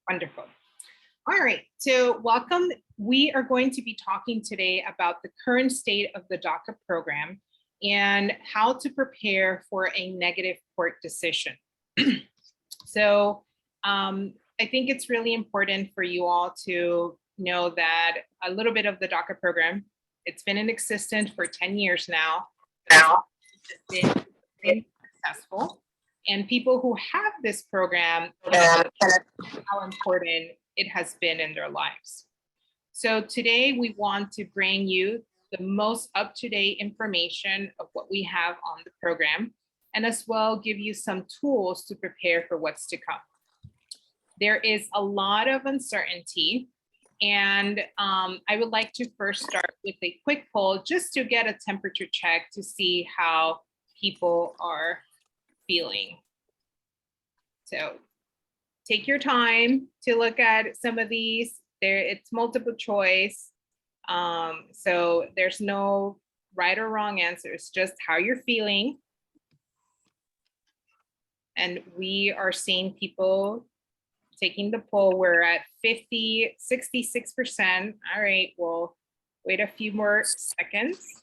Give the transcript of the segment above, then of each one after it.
Wonderful. All right, so welcome. We are going to be talking today about the current state of the DACA program and how to prepare for a negative court decision. So I think it's really important for you all to know that a little bit of the DACA program, it's been in existence for 10 years now. It's been successful. And people who have this program know how important it has been in their lives. So today we want to bring you the most up-to-date information of what we have on the program, and as well give you some tools to prepare for what's to come. There is a lot of uncertainty, and I would like to first start with a quick poll just to get a temperature check to see how people are feeling. So take your time to look at some of these. It's multiple choice. So there's no right or wrong answers, just how you're feeling. And we are seeing people taking the poll. We're at 66%. All right, we'll wait a few more seconds.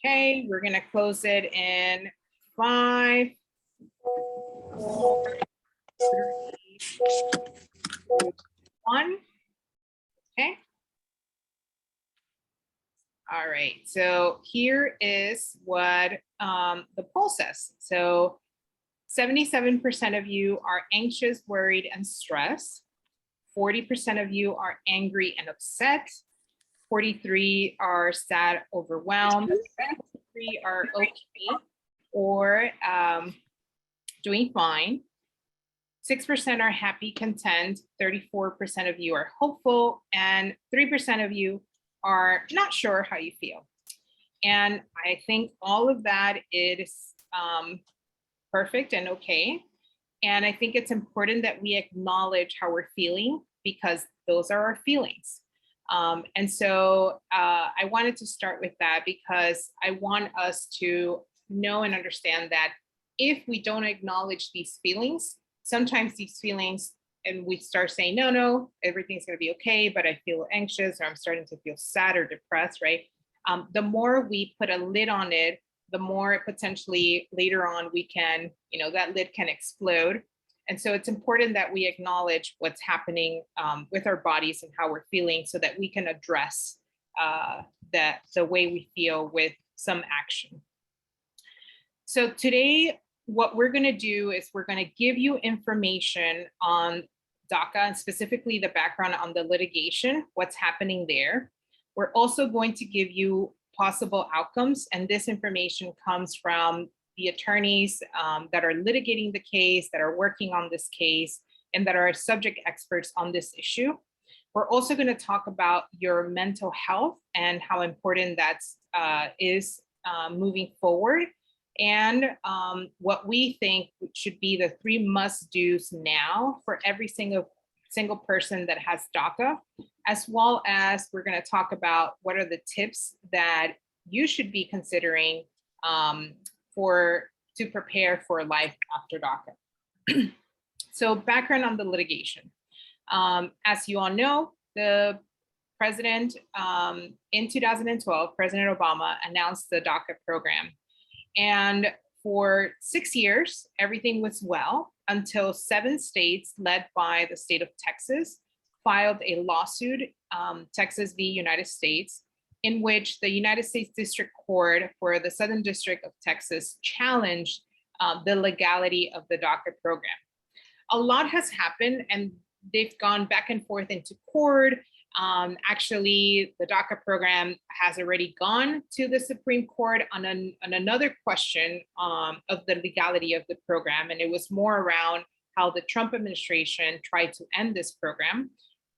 Okay, we're gonna close it in 5, 4, 3, 2, 1. Okay. All right, so here is what the poll says. So 77% of you are anxious, worried, and stressed. 40% of you are angry and upset. 43 are sad, overwhelmed. 3 are okay or doing fine. 6% are happy, content. 34% of you are hopeful, and 3% of you are not sure how you feel. And I think all of that is perfect and okay. And I think it's important that we acknowledge how we're feeling, because those are our feelings. And so I wanted to start with that because I want us to know and understand that if we don't acknowledge these feelings, sometimes these feelings, and we start saying, no, everything's going to be okay, but I feel anxious, or I'm starting to feel sad or depressed, right? The more we put a lid on it, the more potentially later on we can, that lid can explode. And so it's important that we acknowledge what's happening with our bodies and how we're feeling, so that we can address the way we feel with some action. So today, what we're going to do is we're going to give you information on DACA, and specifically the background on the litigation, what's happening there. We're also going to give you possible outcomes, and this information comes from the attorneys that are litigating the case, that are working on this case, and that are subject experts on this issue. We're also going to talk about your mental health and how important that is moving forward, and what we think should be the 3 must-dos now for every single person that has DACA, as well as we're going to talk about what are the tips that you should be considering to prepare for life after DACA. So background on the litigation. As you all know, the president in 2012, President Obama announced the DACA program. And for 6 years, everything was well until 7 states led by the state of Texas filed a lawsuit, Texas v. United States, in which the United States District Court for the Southern District of Texas challenged the legality of the DACA program. A lot has happened, and they've gone back and forth into court. Actually, the DACA program has already gone to the Supreme Court on another question of the legality of the program, and it was more around how the Trump administration tried to end this program.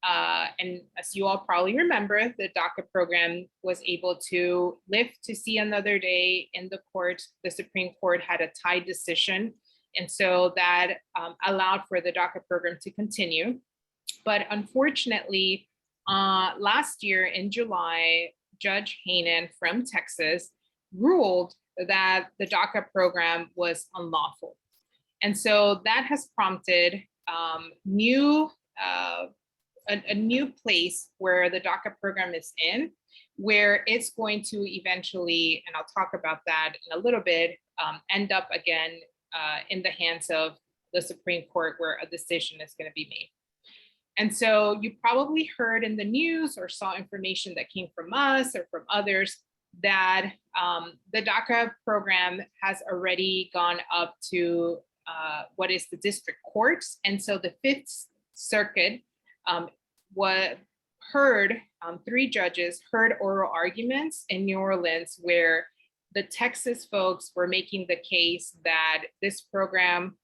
And as you all probably remember, the DACA program was able to live to see another day in the court. The Supreme Court had a tied decision, and so that allowed for the DACA program to continue. But unfortunately, last year in July, Judge Hainan from Texas ruled that the DACA program was unlawful. And so that has prompted a new place where the DACA program is in, where it's going to eventually, and I'll talk about that in a little bit, end up again in the hands of the Supreme Court, where a decision is going to be made. And so you probably heard in the news or saw information that came from us or from others that the DACA program has already gone up to what is the district courts. And so the Fifth Circuit heard, 3 judges heard oral arguments in New Orleans, where the Texas folks were making the case that this program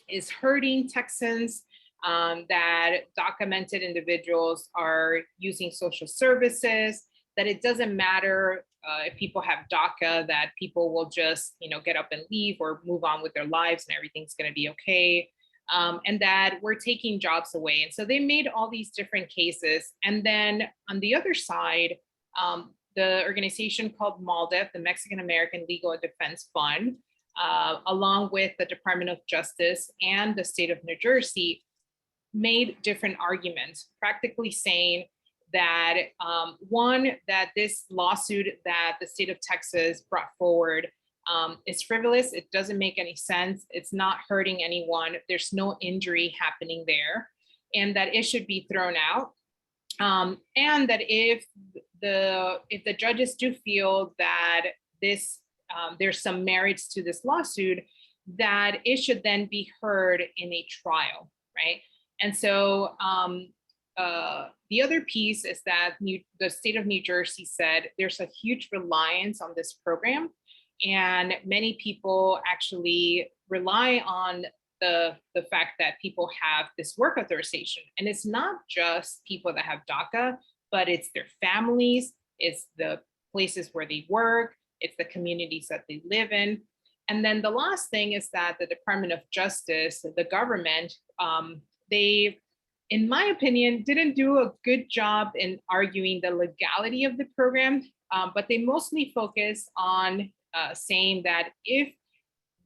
is hurting Texans, that DACAmented individuals are using social services, that it doesn't matter if people have DACA, that people will just, get up and leave or move on with their lives and everything's going to be okay, and that we're taking jobs away. And so they made all these different cases. And then on the other side, the organization called MALDEF, the Mexican American Legal Defense Fund, along with the Department of Justice and the state of New Jersey, made different arguments, practically saying that one, that this lawsuit that the state of Texas brought forward is frivolous. It doesn't make any sense. It's not hurting anyone. There's no injury happening there, and that it should be thrown out. And that if the judges do feel that this there's some merits to this lawsuit, that it should then be heard in a trial, right? And so the other piece is that the state of New Jersey said there's a huge reliance on this program, and many people actually rely on the fact that people have this work authorization. And it's not just people that have DACA, but it's their families, it's the places where they work, it's the communities that they live in. And then the last thing is that the Department of Justice, the government, they, in my opinion, didn't do a good job in arguing the legality of the program, but they mostly focus on saying that if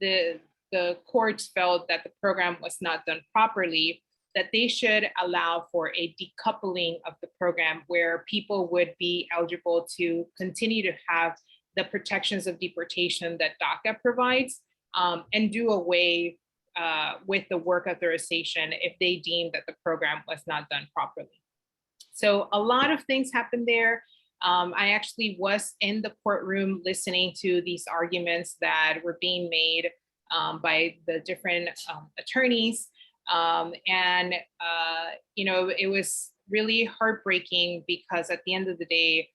the courts felt that the program was not done properly, that they should allow for a decoupling of the program, where people would be eligible to continue to have the protections of deportation that DACA provides, and do away with the work authorization if they deem that the program was not done properly. So a lot of things happened there. I actually was in the courtroom listening to these arguments that were being made by the different attorneys. It was really heartbreaking, because at the end of the day,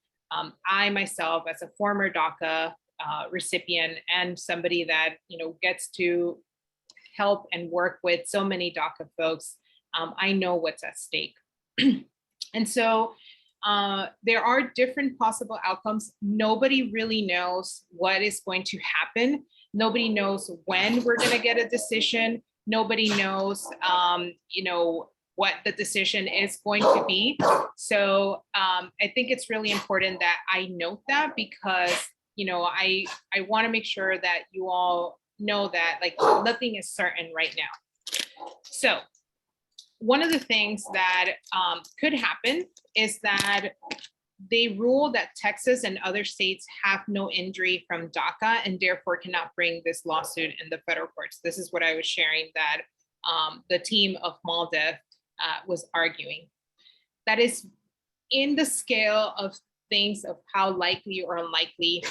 I myself, as a former DACA recipient and somebody that gets to help and work with so many DACA folks, I know what's at stake. And so there are different possible outcomes. Nobody really knows what is going to happen. Nobody knows when we're going to get a decision. Nobody knows, what the decision is going to be. So I think it's really important that I note that, because, I want to make sure that you all know that nothing is certain right now. So one of the things that could happen is that they rule that Texas and other states have no injury from DACA and therefore cannot bring this lawsuit in the federal courts. This is what I was sharing that the team of MALDEF was arguing. That is in the scale of things of how likely or unlikely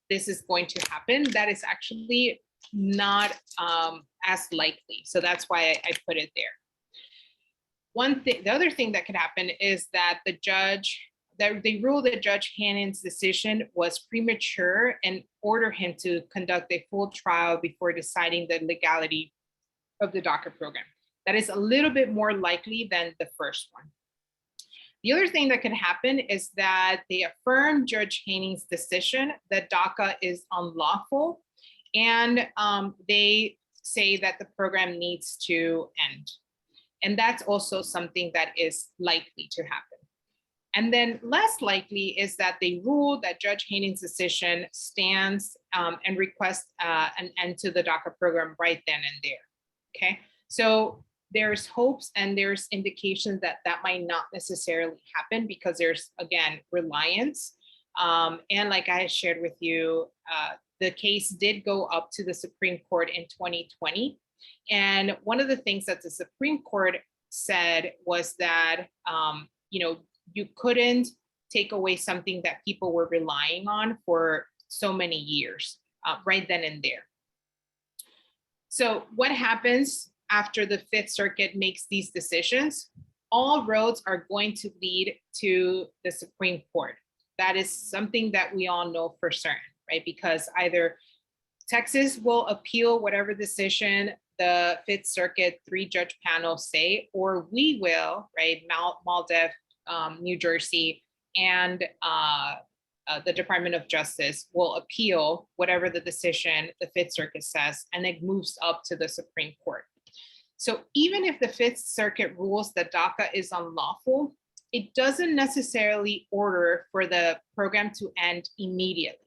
this is going to happen. That is actually not as likely. So that's why I put it there. The other thing that could happen is that they rule that Judge Hannon's decision was premature and order him to conduct a full trial before deciding the legality of the DACA program. That is a little bit more likely than the first one. The other thing that could happen is that they affirm Judge Hannon's decision that DACA is unlawful, and they say that the program needs to end. And that's also something that is likely to happen. And then less likely is that they rule that Judge Hannon's decision stands and request an end to the DACA program right then and there. Okay, so there's hopes and there's indications that that might not necessarily happen because there's, again, reliance. And like I shared with you, the case did go up to the Supreme Court in 2020. And one of the things that the Supreme Court said was that, you couldn't take away something that people were relying on for so many years, right then and there. So what happens after the Fifth Circuit makes these decisions? All roads are going to lead to the Supreme Court. That is something that we all know for certain, right? Because either Texas will appeal whatever decision the Fifth Circuit 3-judge panel say, or we will, right? MALDEF, New Jersey, and the Department of Justice will appeal whatever the decision the Fifth Circuit says, and it moves up to the Supreme Court. So even if the Fifth Circuit rules that DACA is unlawful, it doesn't necessarily order for the program to end immediately.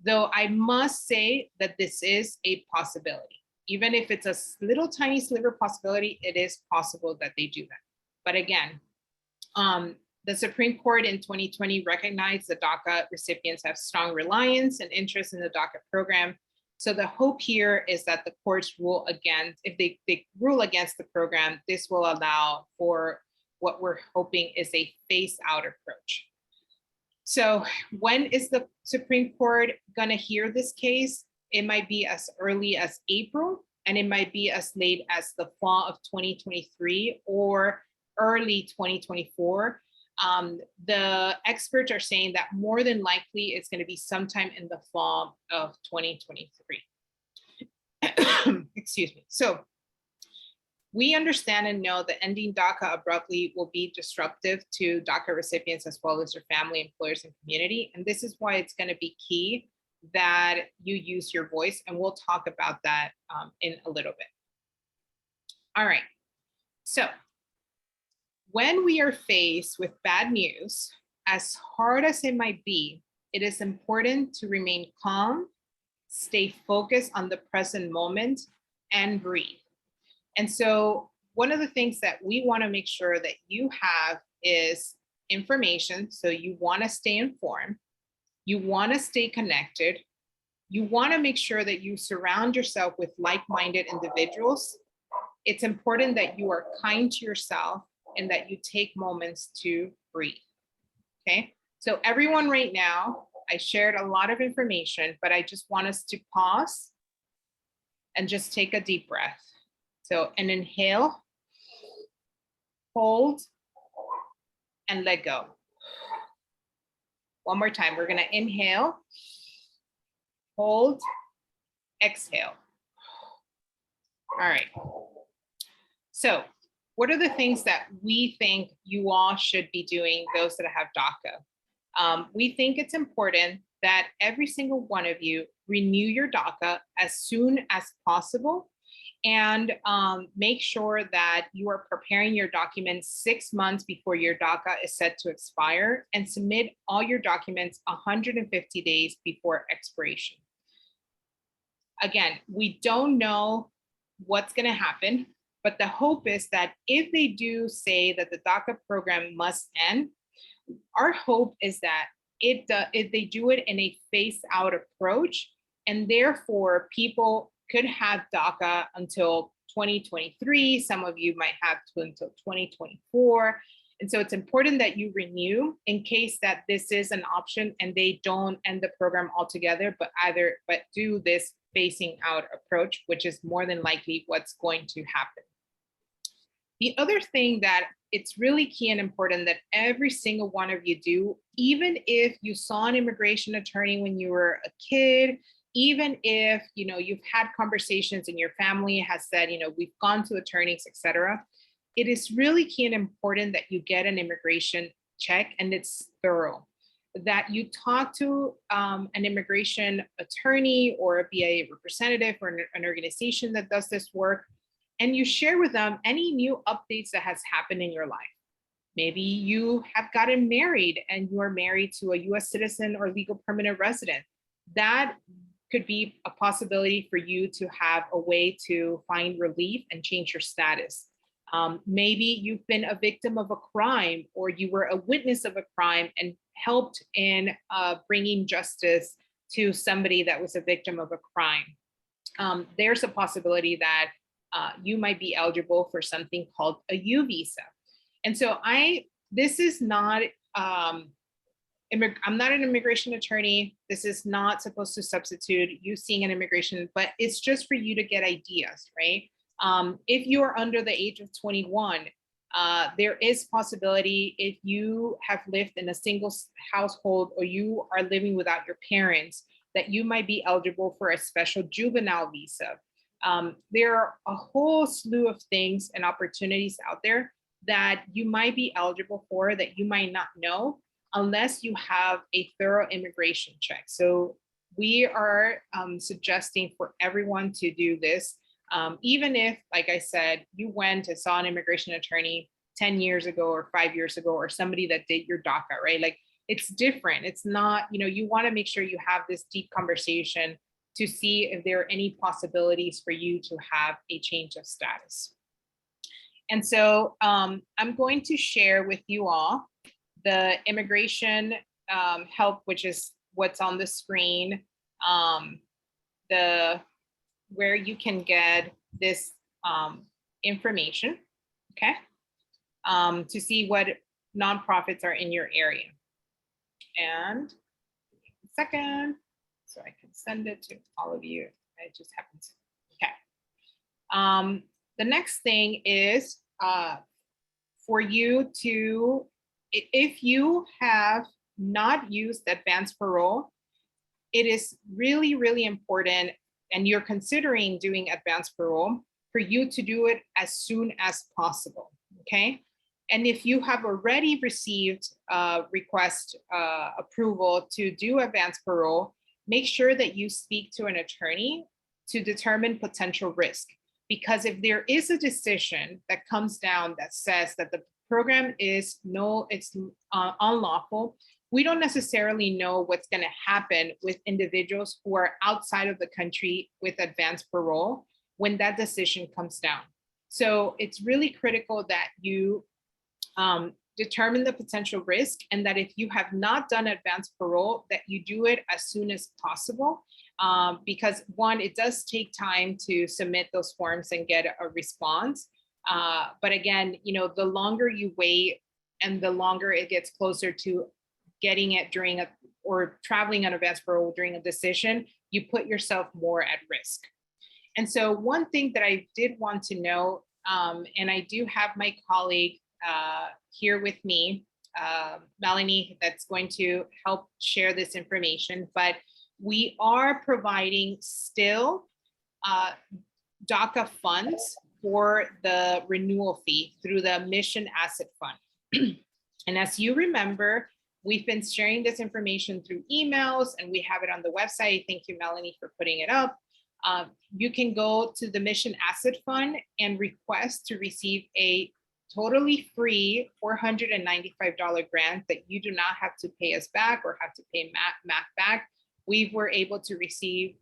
Though I must say that this is a possibility. Even if it's a little tiny sliver possibility, it is possible that they do that. But again, the Supreme Court in 2020 recognized that DACA recipients have strong reliance and interest in the DACA program. So the hope here is that the courts rule against, if they rule against the program, this will allow for what we're hoping is a phase-out approach. So when is the Supreme Court gonna hear this case? It might be as early as April, and it might be as late as the fall of 2023 or early 2024. The experts are saying that more than likely it's going to be sometime in the fall of 2023. Excuse me. So we understand and know that ending DACA abruptly will be disruptive to DACA recipients as well as their family, employers, and community. And this is why it's going to be key that you use your voice. And we'll talk about that in a little bit. All right. So when we are faced with bad news, as hard as it might be, it is important to remain calm, stay focused on the present moment, and breathe. And so one of the things that we want to make sure that you have is information. So you want to stay informed, you want to stay connected, you want to make sure that you surround yourself with like-minded individuals. It's important that you are kind to yourself and that you take moments to breathe, okay? So everyone right now, I shared a lot of information, but I just want us to pause and just take a deep breath. So an inhale, hold, and let go. One more time, we're gonna inhale, hold, exhale. All right. So what are the things that we think you all should be doing, those that have DACA? We think it's important that every single one of you renew your DACA as soon as possible, and make sure that you are preparing your documents 6 months before your DACA is set to expire, and submit all your documents 150 days before expiration. Again, we don't know what's going to happen, but the hope is that if they do say that the DACA program must end, our hope is that if they do it in a phase-out approach, and therefore people could have DACA until 2023. Some of you might have to until 2024. And so it's important that you renew in case that this is an option and they don't end the program altogether, but do this phasing out approach, which is more than likely what's going to happen. The other thing that it's really key and important that every single one of you do, even if you saw an immigration attorney when you were a kid, even if you've had conversations and your family has said, we've gone to attorneys, etc., it is really key and important that you get an immigration check and it's thorough. That you talk to an immigration attorney or a BIA representative or an organization that does this work, and you share with them any new updates that has happened in your life. Maybe you have gotten married and you are married to a US citizen or legal permanent resident. That could be a possibility for you to have a way to find relief and change your status. Maybe you've been a victim of a crime, or you were a witness of a crime and helped in bringing justice to somebody that was a victim of a crime. There's a possibility that you might be eligible for something called a U visa. And so this is not, I'm not an immigration attorney. This is not supposed to substitute you seeing an immigration, but it's just for you to get ideas, right? If you are under the age of 21, there is possibility if you have lived in a single household or you are living without your parents, that you might be eligible for a special juvenile visa. There are a whole slew of things and opportunities out there that you might be eligible for that you might not know unless you have a thorough immigration check. So we are suggesting for everyone to do this. Even if, like I said, you went and saw an immigration attorney 10 years ago or 5 years ago, or somebody that did your DACA, right? Like, it's different. It's not, you want to make sure you have this deep conversation to see if there are any possibilities for you to have a change of status. And so I'm going to share with you all the immigration help, which is what's on the screen, where you can get this information, okay? To see what nonprofits are in your area. And a second, so I can send it to all of you. It just happens. Okay. The next thing is for you to, if you have not used advanced parole, it is really, really important, and you're considering doing advanced parole, for you to do it as soon as possible, okay? And if you have already received request approval to do advanced parole, make sure that you speak to an attorney to determine potential risk. Because if there is a decision that comes down that says that the program is unlawful, we don't necessarily know what's going to happen with individuals who are outside of the country with advanced parole when that decision comes down. So it's really critical that you determine the potential risk, and that if you have not done advanced parole, that you do it as soon as possible. Because one, it does take time to submit those forms and get a response. But again, the longer you wait and the longer it gets closer to getting it or traveling on advanced parole during a decision, you put yourself more at risk. And so one thing that I did want to know, and I do have my colleague here with me, Melanie, that's going to help share this information, but we are providing still DACA funds for the renewal fee through the Mission Asset Fund. And as you remember, we've been sharing this information through emails, and we have it on the website. Thank you, Melanie, for putting it up. You can go to the Mission Asset Fund and request to receive a totally free $495 grant that you do not have to pay us back or have to pay MAC back. We were able to receive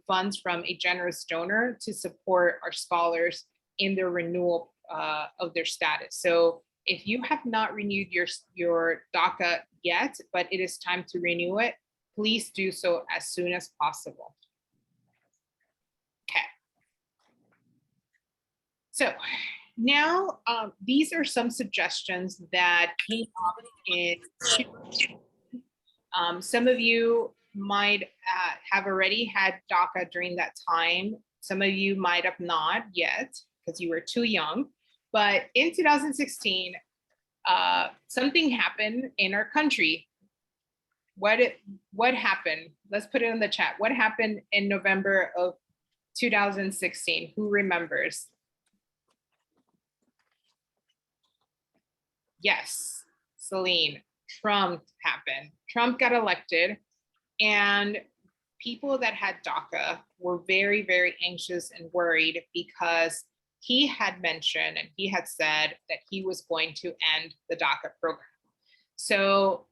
funds from a generous donor to support our scholars in their renewal of their status. So if you have not renewed your DACA yet, but it is time to renew it, please do so as soon as possible. Okay. So now, these are some suggestions that came up in some of you might have already had DACA during that time. Some of you might have not yet because you were too young. But in 2016, something happened in our country. What happened? Let's put it in the chat. What happened in November of 2016? Who remembers? Yes, Celine, Trump happened. Trump got elected, and people that had DACA were very, very anxious and worried because he had mentioned and he had said that he was going to end the DACA program. So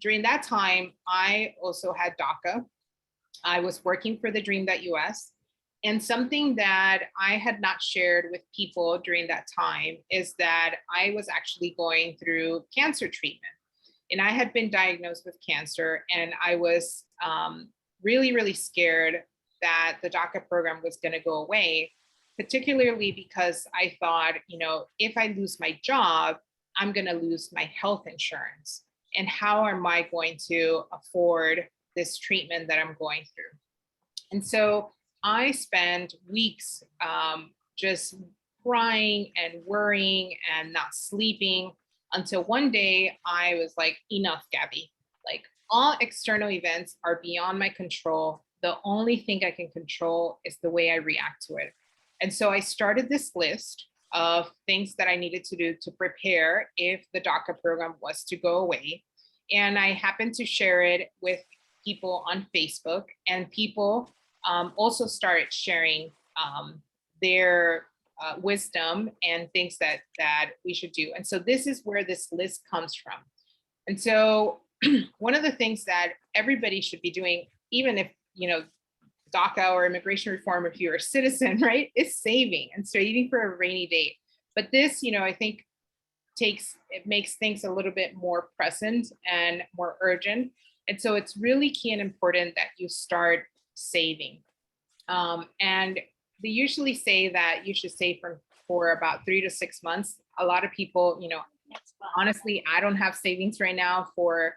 during that time, I also had DACA, I was working for TheDream.Us. And something that I had not shared with people during that time is that I was actually going through cancer treatment. And I had been diagnosed with cancer, and I was really, really scared that the DACA program was going to go away, particularly because I thought, you know, if I lose my job, I'm going to lose my health insurance. And how am I going to afford this treatment that I'm going through? And so I spent weeks just crying and worrying and not sleeping until one day I was like, enough, Gabby. Like, all external events are beyond my control. The only thing I can control is the way I react to it. And so I started this list of things that I needed to do to prepare if the DACA program was to go away. And I happened to share it with people on Facebook, and people also started sharing their wisdom and things that we should do. And so this is where this list comes from. And so one of the things that everybody should be doing, even if, you know, DACA or immigration reform, if you're a citizen, right, is saving and saving for a rainy day. But this, you know, I think it makes things a little bit more present and more urgent. And so it's really key and important that you start saving. And they usually say that you should save for about 3 to 6 months. A lot of people, you know, honestly, I don't have savings right now for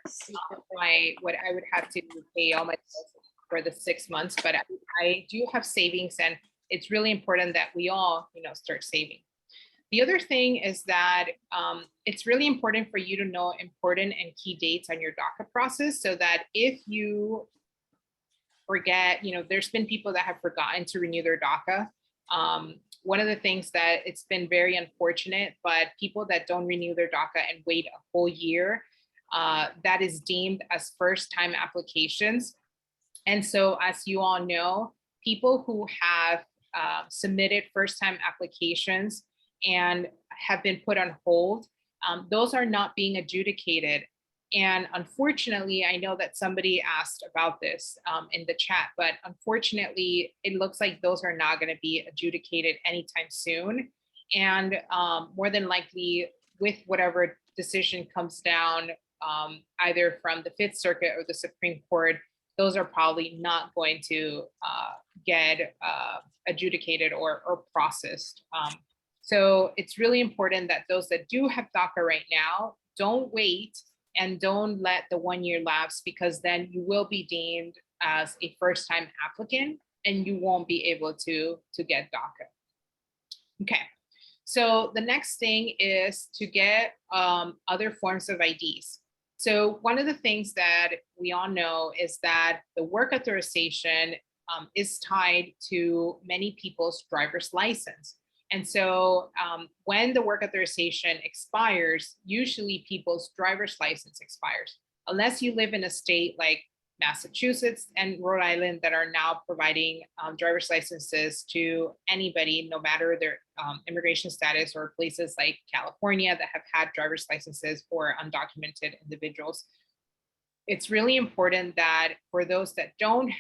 what I would have to pay all my bills for the 6 months, but I do have savings, and it's really important that we all, you know, start saving. The other thing is that it's really important for you to know important and key dates on your DACA process, so that if you forget, you know, there's been people that have forgotten to renew their DACA. One of the things that it's been very unfortunate, but people that don't renew their DACA and wait a whole year, that is deemed as first-time applications. And so, as you all know, people who have submitted first-time applications and have been put on hold, those are not being adjudicated. And unfortunately, I know that somebody asked about this in the chat, but unfortunately, it looks like those are not going to be adjudicated anytime soon. And more than likely, with whatever decision comes down, either from the Fifth Circuit or the Supreme Court, those are probably not going to get adjudicated or processed. So it's really important that those that do have DACA right now, don't wait and don't let the 1 year lapse, because then you will be deemed as a first-time applicant and you won't be able to get DACA. Okay, so the next thing is to get other forms of IDs. So one of the things that we all know is that the work authorization is tied to many people's driver's license. And so when the work authorization expires, usually people's driver's license expires, unless you live in a state like Massachusetts and Rhode Island that are now providing driver's licenses to anybody, no matter their immigration status, or places like California that have had driver's licenses for undocumented individuals. It's really important that for those that don't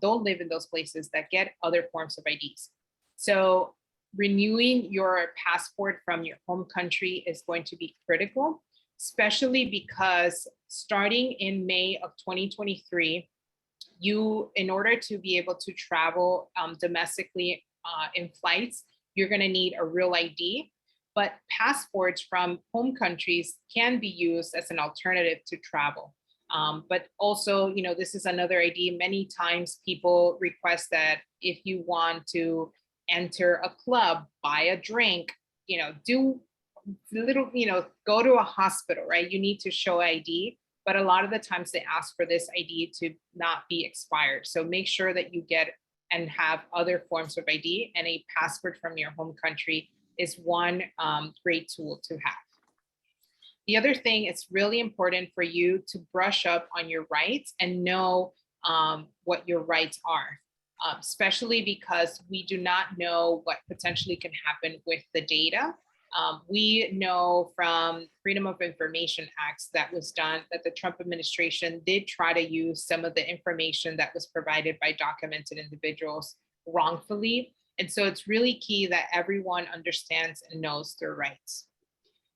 live in those places, that get other forms of IDs. So renewing your passport from your home country is going to be critical, especially because starting in May of 2023, in order to be able to travel domestically in flights, you're going to need a real ID. But passports from home countries can be used as an alternative to travel. But also, you know, this is another ID. Many times people request that if you want to enter a club, buy a drink, you know, do little, you know, go to a hospital, right? You need to show ID, but a lot of the times they ask for this ID to not be expired. So make sure that you get and have other forms of ID, and a passport from your home country is one great tool to have. The other thing, it's really important for you to brush up on your rights and know what your rights are. Especially because we do not know what potentially can happen with the data. We know from Freedom of Information Acts that was done that the Trump administration did try to use some of the information that was provided by documented individuals wrongfully. And so it's really key that everyone understands and knows their rights.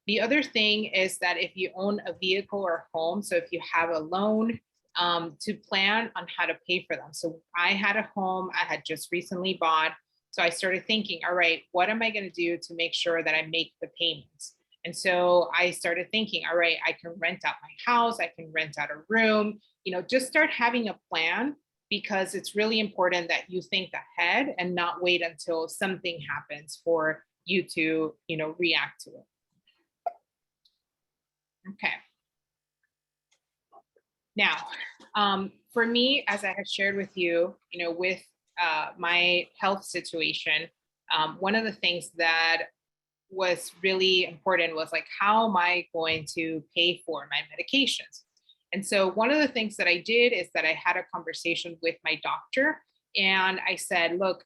The other thing is that if you own a vehicle or home, so if you have a loan, to plan on how to pay for them. So I had a home I had just recently bought. So I started thinking, all right, what am I going to do to make sure that I make the payments? And so I started thinking, all right, I can rent out my house, I can rent out a room, just start having a plan, because it's really important that you think ahead and not wait until something happens for you to, react to it. Okay. Now, for me, as I had shared with you, with my health situation, one of the things that was really important was like, how am I going to pay for my medications? And so one of the things that I did is that I had a conversation with my doctor, and I said, look,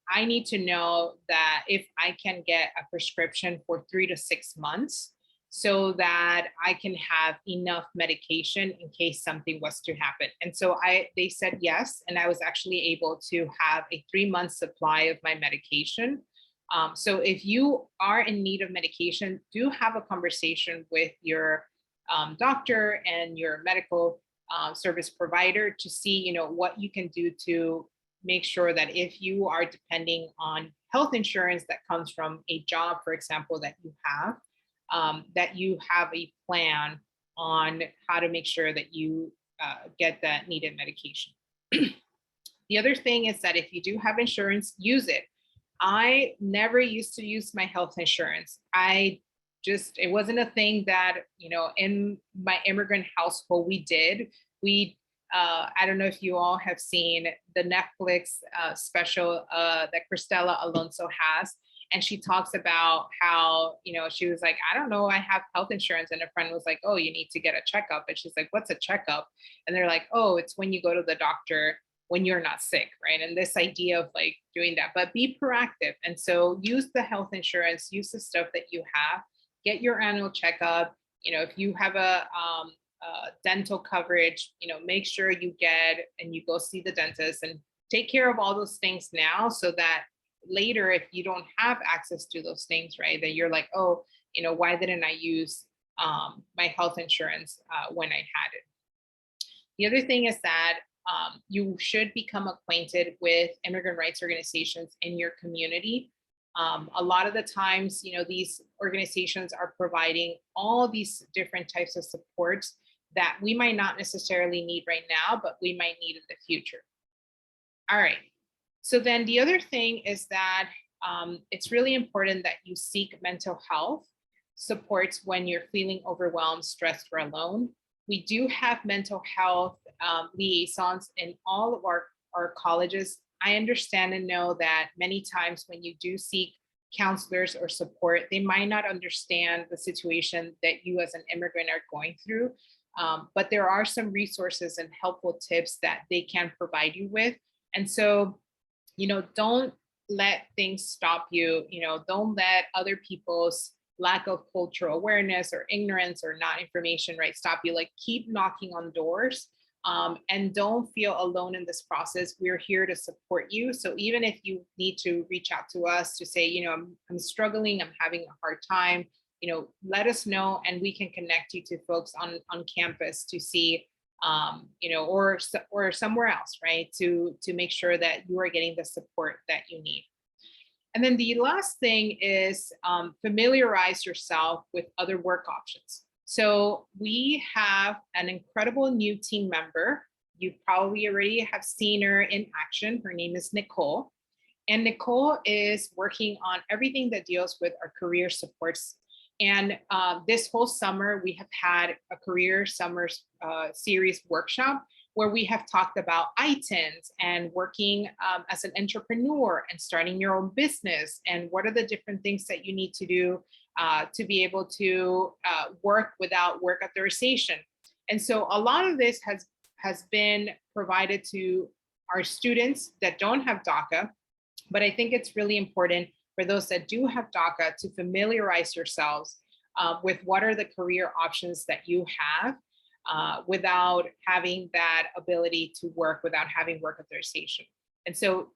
I need to know that if I can get a prescription for 3 to 6 months, so that I can have enough medication in case something was to happen. And so they said yes, and I was actually able to have a 3-month supply of my medication. So if you are in need of medication, do have a conversation with your doctor and your medical service provider to see, what you can do to make sure that if you are depending on health insurance that comes from a job, for example, that you have a plan on how to make sure that you get that needed medication. The other thing is that if you do have insurance, use it. I never used to use my health insurance. It wasn't a thing that, in my immigrant household we did. I don't know if you all have seen the Netflix special that Cristela Alonso has. And she talks about how, she was like, I don't know, I have health insurance. And a friend was like, oh, you need to get a checkup. And she's like, what's a checkup? And they're like, oh, it's when you go to the doctor when you're not sick, right? And this idea of like doing that, but be proactive. And so use the health insurance, use the stuff that you have, get your annual checkup. If you have a dental coverage, make sure you get and you go see the dentist and take care of all those things now, so that later, if you don't have access to those things, right, then you're like, oh, why didn't I use my health insurance when I had it? The other thing is that you should become acquainted with immigrant rights organizations in your community. A lot of the times, these organizations are providing all these different types of supports that we might not necessarily need right now, but we might need in the future. All right. So then the other thing is that it's really important that you seek mental health supports when you're feeling overwhelmed, stressed, or alone. We do have mental health liaisons in all of our colleges. I understand and know that many times when you do seek counselors or support, they might not understand the situation that you as an immigrant are going through. But there are some resources and helpful tips that they can provide you with. And so, don't let things stop you. Don't let other people's lack of cultural awareness or ignorance or not information, right, stop you. Like, keep knocking on doors, and don't feel alone in this process. We're here to support you. So even if you need to reach out to us to say, I'm struggling, I'm having a hard time, let us know, and we can connect you to folks on campus to see, or somewhere else, right, to make sure that you are getting the support that you need. And then the last thing is familiarize yourself with other work options. So we have an incredible new team member. You probably already have seen her in action. Her name is Nicole. And Nicole is working on everything that deals with our career supports. And this whole summer, we have had a career summer series workshop where we have talked about ITINs and working as an entrepreneur and starting your own business, and what are the different things that you need to do to be able to work without work authorization. And so a lot of this has been provided to our students that don't have DACA, but I think it's really important for those that do have DACA to familiarize yourselves with what are the career options that you have without having that ability to work, without having work authorization. And so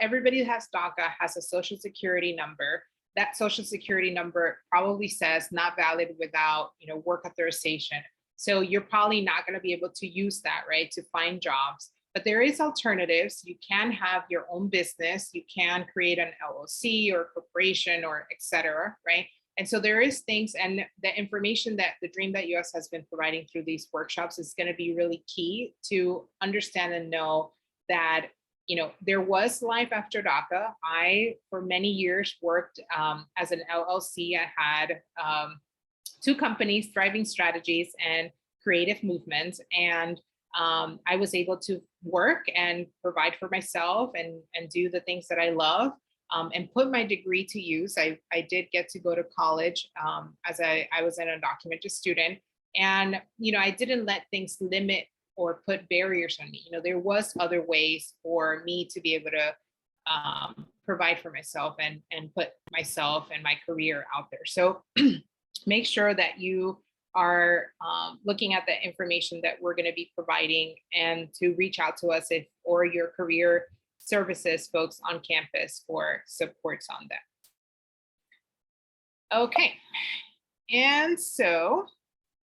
everybody that has DACA has a social security number. That social security number probably says not valid without work authorization. So you're probably not going to be able to use that, right, to find jobs. But there is alternatives. You can have your own business. You can create an LLC or corporation or et cetera, right? And so there is things, and the information that the DreamBuS has been providing through these workshops is going to be really key to understand and know that there was life after DACA. I, for many years, worked as an LLC. I had 2 companies, Thriving Strategies and Creative Movements. And I was able to work and provide for myself and do the things that I love and put my degree to use. I did get to go to college as I was an undocumented student. And, I didn't let things limit or put barriers on me. There was other ways for me to be able to provide for myself and put myself and my career out there. So make sure that you are looking at the information that we're going to be providing and to reach out to us or your career services folks on campus for supports on that. Okay. And so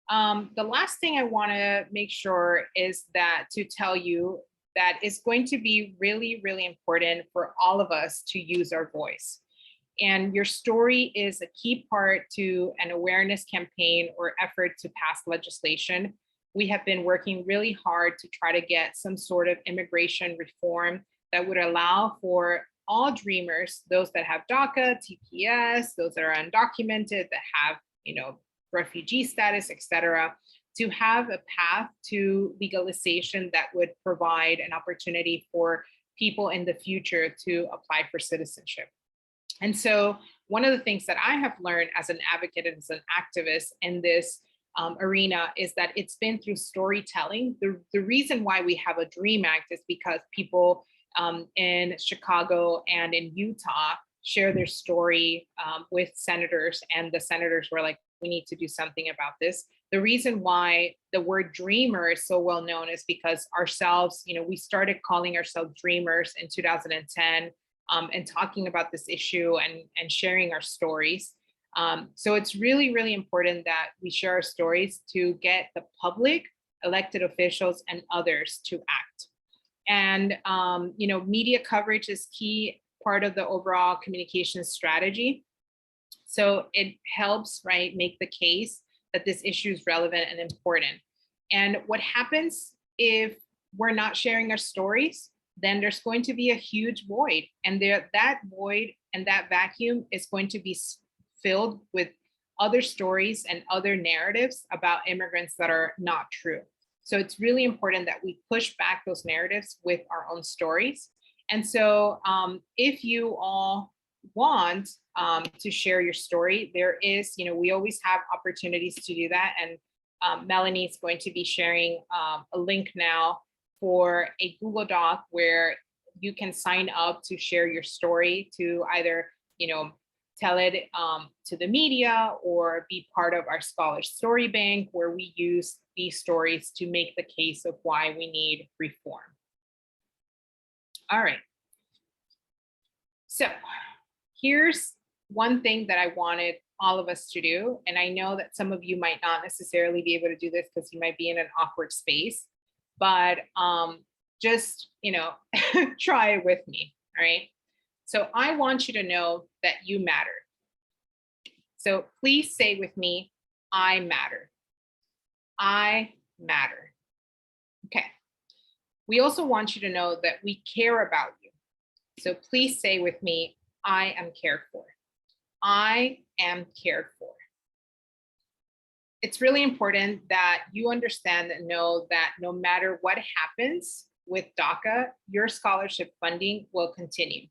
the last thing I want to make sure is that to tell you that it's going to be really, really important for all of us to use our voice. And your story is a key part to an awareness campaign or effort to pass legislation. We have been working really hard to try to get some sort of immigration reform that would allow for all dreamers, those that have DACA, TPS, those that are undocumented, that have, refugee status, et cetera, to have a path to legalization that would provide an opportunity for people in the future to apply for citizenship. And so one of the things that I have learned as an advocate and as an activist in this arena is that it's been through storytelling. The reason why we have a DREAM Act is because people in Chicago and in Utah share their story with senators, and the senators were like, we need to do something about this. The reason why the word dreamer is so well known is because ourselves, we started calling ourselves dreamers in 2010 and talking about this issue and sharing our stories. So it's really, really important that we share our stories to get the public, elected officials, and others to act. And, media coverage is key part of the overall communication strategy. So it helps, right, make the case that this issue is relevant and important. And what happens if we're not sharing our stories, then there's going to be a huge void. And that void and that vacuum is going to be filled with other stories and other narratives about immigrants that are not true. So it's really important that we push back those narratives with our own stories. And so if you all want to share your story, there is, we always have opportunities to do that. And Melanie is going to be sharing a link now for a Google Doc where you can sign up to share your story, to either, tell it to the media or be part of our Scholar Story Bank, where we use these stories to make the case of why we need reform. All right. So here's one thing that I wanted all of us to do. And I know that some of you might not necessarily be able to do this because you might be in an awkward space, but just, try it with me. All right. So I want you to know that you matter. So please say with me, I matter. I matter. Okay. We also want you to know that we care about you. So please say with me, I am cared for. I am cared for. It's really important that you understand and know that no matter what happens with DACA, your scholarship funding will continue.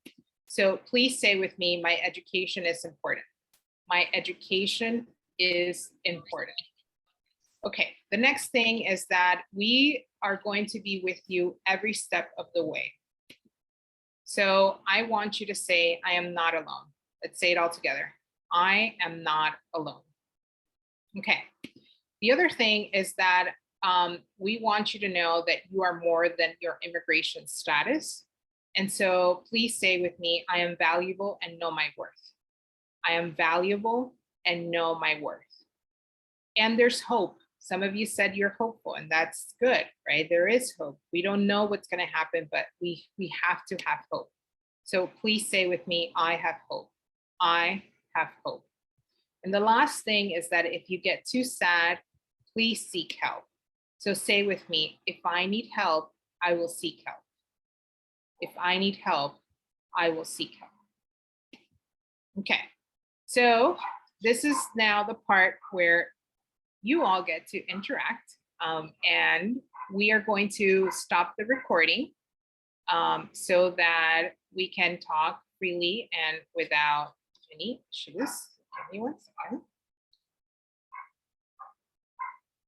So please say with me, my education is important. My education is important. Okay, the next thing is that we are going to be with you every step of the way. So I want you to say, I am not alone. Let's say it all together. I am not alone. Okay. The other thing is that we want you to know that you are more than your immigration status. And so please say with me, I am valuable and know my worth. I am valuable and know my worth. And there's hope. Some of you said you're hopeful, and that's good, right? There is hope. We don't know what's going to happen, but we have to have hope. So please say with me, I have hope. I have hope. And the last thing is that if you get too sad, please seek help. So say with me, if I need help, I will seek help. If I need help, I will seek help. Okay, so this is now the part where you all get to interact, and we are going to stop the recording so that we can talk freely and without any issues. Give me 1 second.